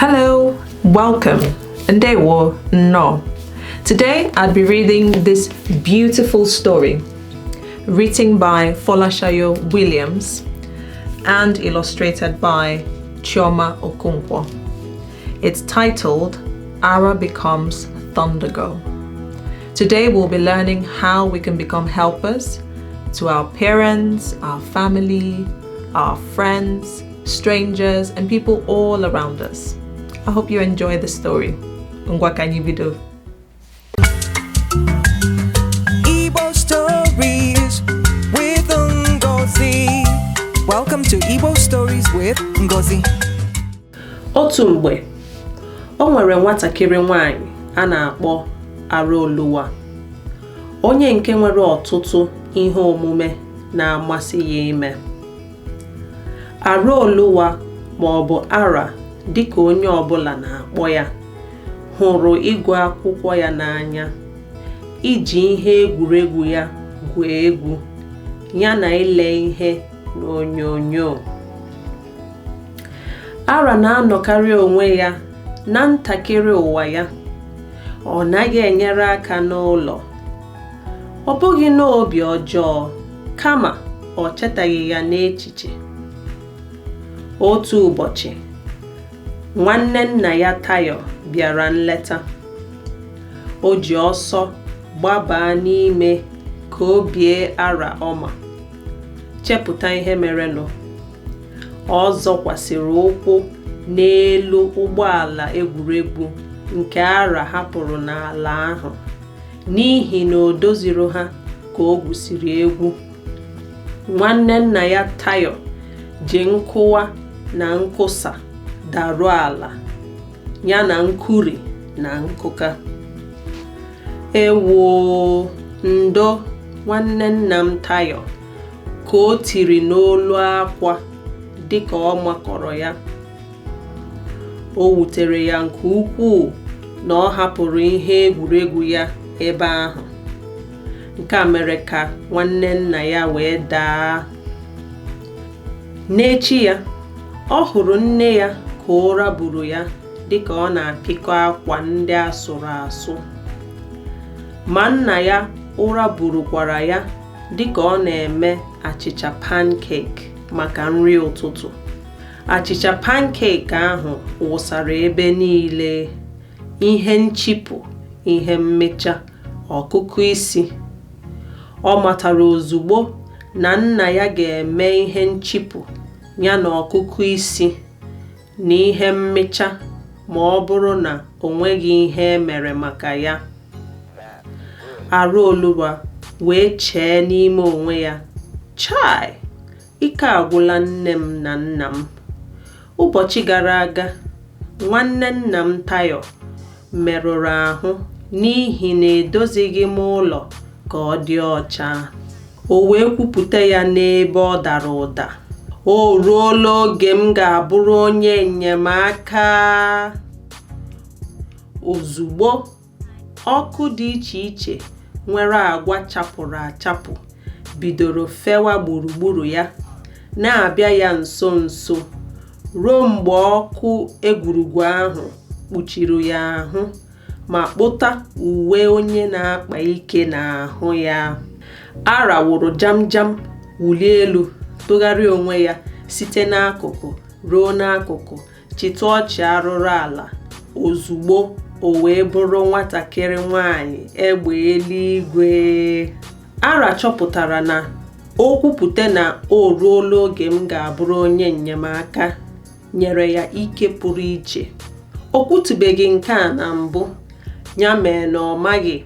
Hello, welcome, ndewo, no. Today I'll be reading this beautiful story written by Folasayo Williams and illustrated by Chioma Okonkwo. It's titled Ara Becomes Thundergo. Today we'll be learning how we can become helpers to our parents, our family, our friends, strangers, and people all around us. I hope you enjoy the story. Ngwa kanyi bido. Igbo Stories with Ngozi. Welcome to Igbo Stories with Ngozi. Otu mgbe, o nwere nwatakịrị nwanyị a na-akpọ Araoluwa, onye nke nwere ọtụtụ ihe omume na-amasị ya ime. Araoluwa ma ọ bụ Ara dịka onye ọbụla na-akpọ ya, hụrụ ịgụ akwụkwọ ya n'anya, iji ihe egwuregwu ya gwuo egwu, ya na ile ihe n'onyonyo. Ara na-anọkarị onwe ya na ntakịrị ụwa ya, ọ naghị enyere aka n'ụlọ. Ọ bụghị n'obi ọjọọ, kama ọ chetaghị ya n'echiche. Otu ụbọchị, nwanne nna ya Tayo bịara nleta. O ji ọsọ gbabaa n'ime ka o bie Ara ọma, chepụta ihe merenụ. Ọ zọkwasịrị ụkwụ n'elu ụgbọala egwuregwu nke Ara hapụrụ n'ala ahụ, n'ihi na o doziri ha ka o gwusiri egwu. Nwanne nna ya Tayo ji nkụwa na nkụsa darụ ala, ya na nkuri na nkụka. Ewo, ndo nwanne nna m Tayo, ka o tiri n'olu akwa dịka ọ makọrọ ya. O wutere ya nke ukwuu na ọ hapụrụ ihe egwuregwu ya ebe ahụ. Nke a mere ka nwanne nna ya wee daa. N'echi ya, ọ hụrụ nne ya ka ụra buru ya dịka ọ na-apịkọ akwa ndị asụrụ asụ. Ma nna ya ụra burukwara ya dịka ọ na-eme achịcha pancake maka nri ụtụtụ. Achịcha pancake ahụ wụsara ebe niile, ihe nchịpụ, ihe mmecha, ọkụkụ isi. Ọ matara ozugbo na nna ya ga-eme ihe nchịpụ ya na ọkụkụ isi na ihe mmecha ma ọ bụrụ na o nweghị ihe mere maka ya. Araoluwa wee chee n'ime onwe ya, "Chai, ike agwụla nne m na nna m." Ụbọchị gara aga, nwanne nna m Tayo merụrụ ahụ n'ihi na edozighị m ụlọ ka ọ dị ọcha. O wee kwupụta ya n'ebe ọ dara ụda. "O ruola oge m ga-abụrụ onye enyemaka." Ozugbo, ọkụ dị iche iche nwere agwa chapụrụ achapụ bidoro fewa gburugburu ya, na-abịa ya nso nso, ruo mgbe ọkụ egwurugwu ahụ kpuchiri ya ahụ ma kpụta uwe onye na-akpa ike n'ahụ ya. Ara wụrụ jam jam, wulie elu, tụgharịa onwe ya site n'akụkụ ruo n'akụkụ, chịtụ ọchị arụrụ ala. Ozugbo, o wee bụrụ nwatakịrị nwanyị egbe eluigwe. Ara chọpụtara na o kwupụta na o ruola oge m ga-abụrụ onye enyemaka nyere ya ike pụrụ iche. O kwutubeghị nke a na mbụ, ya mee na ọ maghị.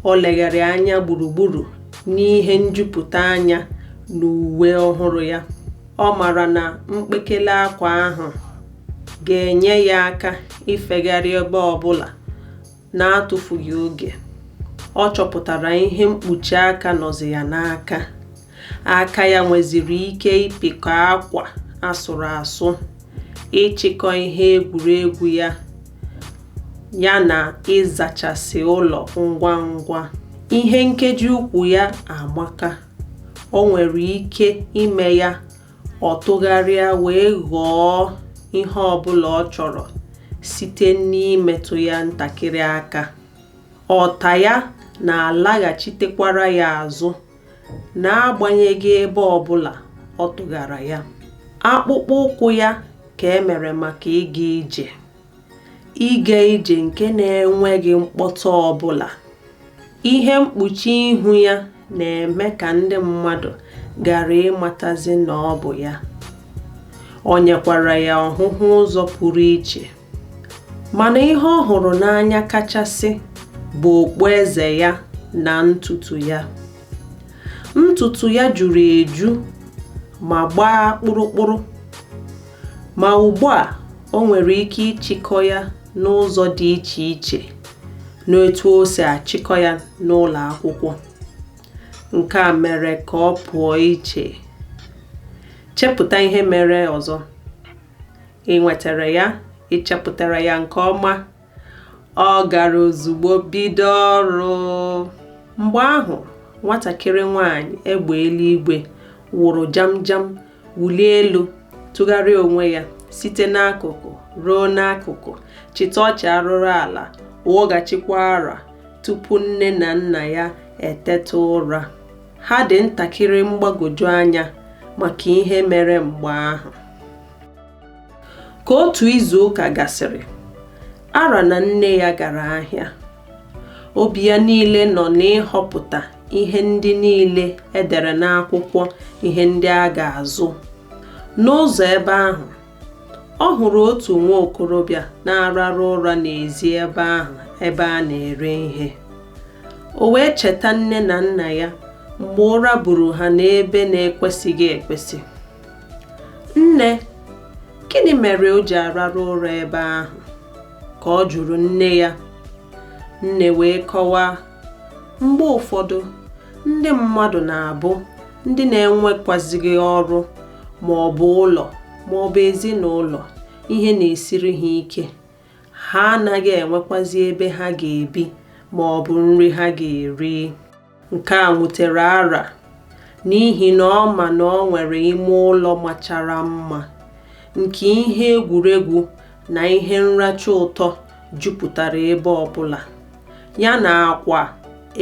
O legharị anya gburugburu n'ihe njupụta anya n'uwe ọhụrụ ya. Ọ mara na mkpekele akwa ahụ ga-enye ya aka ifegharị ebe ọbụla na-atụfughị oge. Ọ chọpụtara ihe mkpuchi aka nọzi ya n'aka. Aka ya nweziri ike ịpịkọ akwa asụrụ asụ, ịchịkọ ihe egwuregwu ya, ya na ịzachasị ụlọ ngwa ngwa. Ihe nkeji ụkwụ ya amaka. O nwere ike ime ya ọ tụgharịa wee ghọọ ihe ọbụla ọ chọrọ site n'imetụ ya ntakịrị aka. Ọta ya na-alaghachitekwara ya azụ n'agbanyeghị ebe ọbụla ọ tụgara ya. Akpụkpọ ụkwụ ya ka emere maka ịga ije. Ịga ije nke na-enweghị mkpọtụ ọbụla. Ihe mkpuchi ihu ya na-eme ka ndị mmadụ ghara ịmatazi na ọ bụ ya. O nyekwara ya ọhụhụ ụzọ pụrụ iche. Mana ihe ọ hụrụ n'anya kachasị bụ okpueze ya na ntutu ya. Ntutu ya juru eju ma gbaa kpụrụkpụrụ. Ma ugbu a o nwere ike ịchịkọ ya n'ụzọ dị iche iche n'otu o si achịkọ ya n'ụlọ akwụkwọ. Nke a mere ka ọ pụọ iche. Chepụta ihe mere ọzọ. Ị nwetara ya, ị chepụtara ya nke ọma. Ọ gara ozugbo bido ọrụ. Mgbe ahụ, nwatakịrị nwanyị egbe eluigwe wụrụ jam jam wulie elu tụgharịa onwe ya site n'akụkụ ruo n'akụkụ, chịta ọchị arụrụ ala, wọghachikwa ara tupu nne na nna ya eteta ụra. Ha dị ntakịrị mgbagwoju anya maka ihe mere mgbe ahụ. Ka otu izu ụka gasịrị, Ara na nne ya gara ahịa. Obi ya niile nọ n'ịhọpụta ihe ndị niile edere n'akwụkwọ ihe ndị a ga-azụ. N'ụzọ ebe ahụ, ọ hụrụ otu nwa okorobịa na-ararụ ụra n'ezi ebe ahụ ebe a na-ere ihe. O wee cheta nne na nna ya mgbe ụra buru ha n'ebe na-ekwesịghị ekwesị. Nne, gịnị mere o ji ararụ ụra ebe ahụ? Ka ọ jụrụ nne ya. Nne wee kọwaa, mgbe ụfọdụ ndị mmadụ na-abụ ndị na-enwekwazighị ọrụ ma ọ bụ ụlọ ma ọ bụ ezinụlọ ihe na-esiri ha ike. Ha anaghị enwekwazi ebe ha ga-ebi ma ọ bụ nri ha ga-eri. Nke a wutere Ara n'ihi na ọ ma na ọ nwere ime ụlọ machara mma nke ihe egwuregwu na ihe nracha ụtọ jupụtara ebe ọbụla, ya na akwa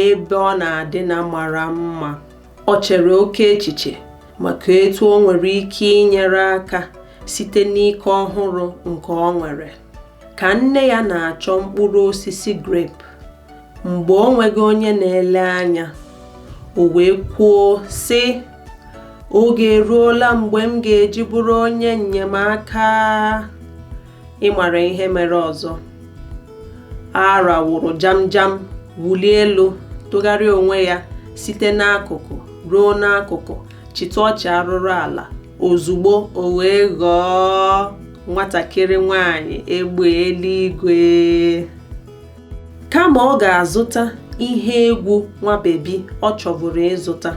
ebe ọ na-adịna mara mma. Ọ chere oke echiche maka etu o nwere ike inyere aka site n'ike ọhụrụ nke ọ nwere. Ka nne ya na-achọ mkpụrụ osisi grape, mgbe o nweghị onye na-ele anya, o wee kwuo sị, oge eruola mgbe m ga-eji bụrụ onye enyemaka. Ị mara ihe mere ọzọ? Ara wụrụ jam jam wulie elu tụgharịa onwe ya site n'akụkụ ruo n'akụkụ, chịta ọchị arụrụ ala. Ozugbo o wee ghọọ nwatakịrị nwanyị egbe eluigwe. Kama ọ ga-azụta ihe egwu nwa bebi ọ chọburu ịzụta,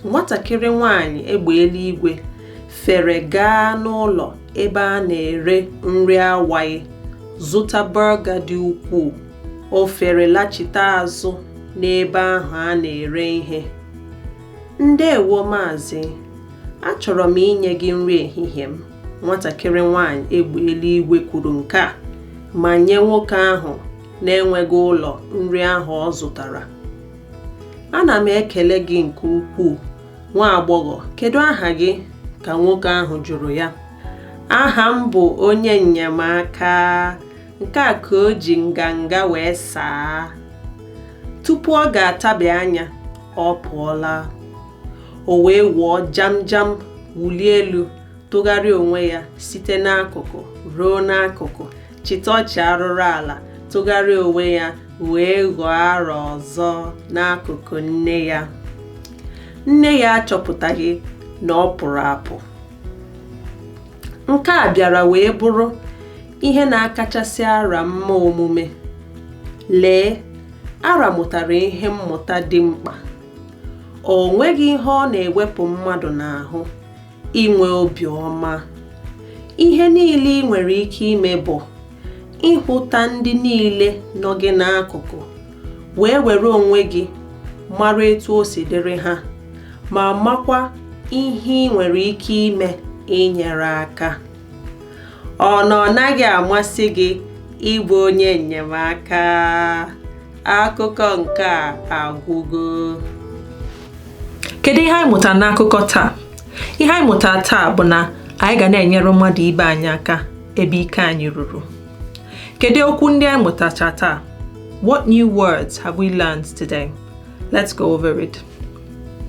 nwatakịrị nwanyị egbe eluigwe fere gaa n'ụlọ ebe a na-ere nri awaị zụta burger dị ukwuu. O fere lachite azụ n'ebe ahụ a na-ere ihe. Ndeewo maazị, achọrọ m inye gị nri ehihie m. Nwatakịrị nwanyị egbe eluigwe kwuru nke a ma nye nwoke ahụ na-enweghị ụlọ nri ahụ ọ zụtara. Ana m ekele gị nke ukwuu, nwa agbọghọ. Kedu aha gị? Ka nwoke ahụ jụrụ ya. Aha m bụ onye enyemaka. Nke a ka o ji nganga wee saa. Tupu ọ ga-atabi anya, ọ pụọla. O wee wụọ jam jam wulie elu tụgharịa onwe ya site n'akụkụ ruo n'akụkụ, chịta ọchị arụrụ ala tụgharịa onwe ya wee ghọọ Ara ọzọ n'akụkụ nne ya. Nne ya achọpụtaghị na ọ pụrụ apụ. Nke a bịara wee bụrụ ihe na-akachasị Ara mma omume. Lee, Ara mụtara ihe mmụta dị mkpa. O nweghị ihe ọ na-ewepụ mmadụ n'ahụ inwe obi ọma. Ihe niile ị nwere ike ime bụ ịhụta ndị niile nọ gị n'akụkụ wee were onwe gị mara etu o si dịrị ha, ma makwa ihe ị nwere ike ime inyere aka. Ọ na ọ naghị amasị gị ịbụ onye enyemaka? Akụkọ nke a agwụgo. Kedu ihe anyị mụtara n'akụkọ taa? Ihe anyị mụtara taa bụ na anyị ga na-enyere mmadụ ibe anyị aka ebe ike anyị ruru. Kedu okwu ndị anyị mụtacha taa? What new words have we learned today? Let's go over it.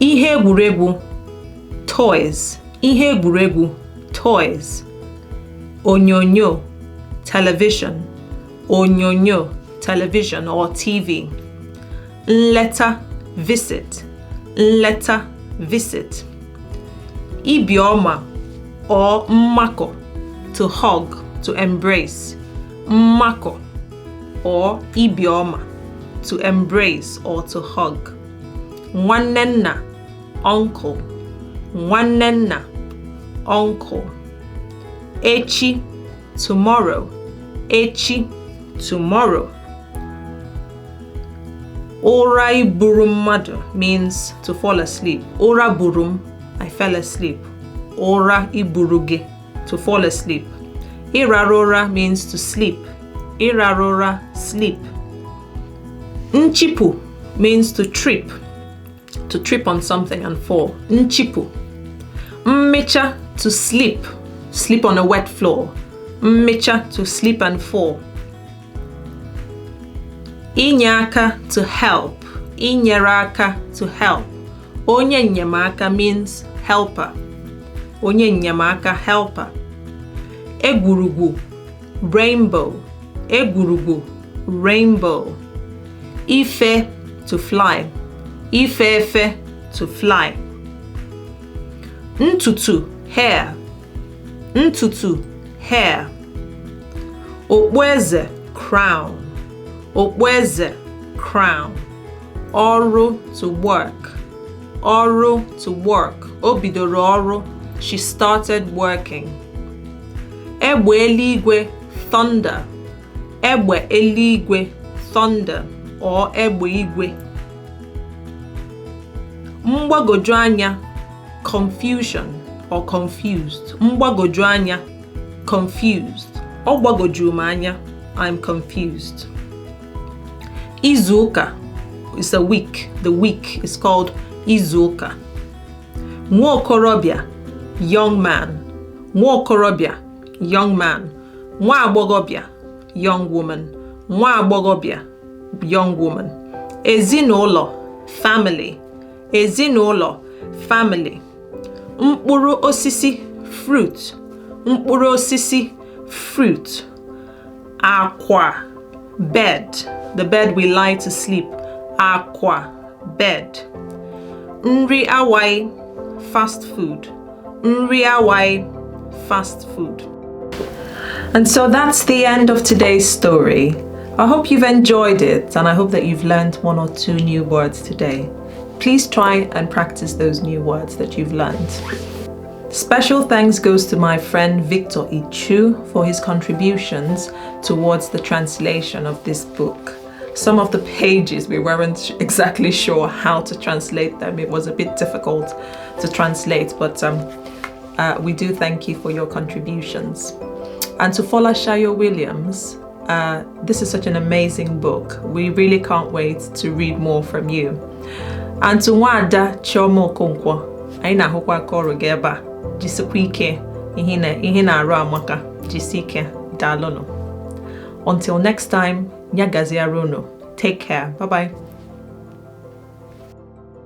Ihe egwuregwu, toys. Ihe egwuregwu, toys. Onyonyo, television. Onyonyo, television or TV. Nleta, visit. Nleta, visit. Ibioma or mmako, to hug, to embrace. Mmako or ibioma, to embrace or to hug. Nwanenna, uncle. Nwanenna, uncle. Echi, tomorrow. Echi, tomorrow. Ụra iburu mmadụ means to fall asleep. Ụra burum, I fell asleep. Ụra iburu gị, to fall asleep. Ịrara ụra means to sleep. Ịrara ụra, sleep. Nchipu means to trip on something and fall. Nchipu. Mmecha, to sleep on a wet floor. Mmecha, to sleep and fall. Inye aka, to help. Inyere aka, to help. Onye enyemaka means helper. Onye enyemaka, helper. Egwurugwu, rainbow. Egwurugwu, rainbow. Ife, to fly. Ifefe, to fly. Ntutu, hair. Ntutu, hair. Okpueze, crown. Okpueze, crown. Ọrụ, to work. Ọrụ, to work. O bidoro ọrụ, she started working. Egbe eluigwe, thunder. Egbe eluigwe, thunder or egbe igwe. Mgbagwoju anya, confusion or confused. Mgbagwoju anya, confused. Ọ gbagwoju m anya, I'm confused. Izuụka is a week. The week is called Izuụka. Nwa okorobịa, young man. Nwa okorobịa, young man. Nwa agbọghọbịa, young woman. Nwa agbọghọbịa, young woman. Ezinụlọ, family. Ezinụlọ, family. Mkpụrụ osisi, fruit. Mkpụrụ osisi, fruit. Akwa, bed. The bed we lie to sleep. Akwa, bed. Nri awai, fast food. Nri awai, fast food. And so that's the end of today's story. I hope you've enjoyed it, and I hope that you've learned one or two new words today. Please try and practice those new words that you've learned. Special thanks goes to my friend Victor Ichu for his contributions towards the translation of this book. Some of the pages we weren't exactly sure how to translate them. It was a bit difficult to translate, but we do thank you for your contributions. And to Folasayo Williams, this is such an amazing book. We really can't wait to read more from you. And to Wada Chioma Okonkwo, anyị na-ahụkwa aka ọrụ gị ebe a. Jisikwa ike, ihe na-arụ amaka. Jisike, daalụnụ. Until next time, nyagaziaruno. Take care. Bye-bye.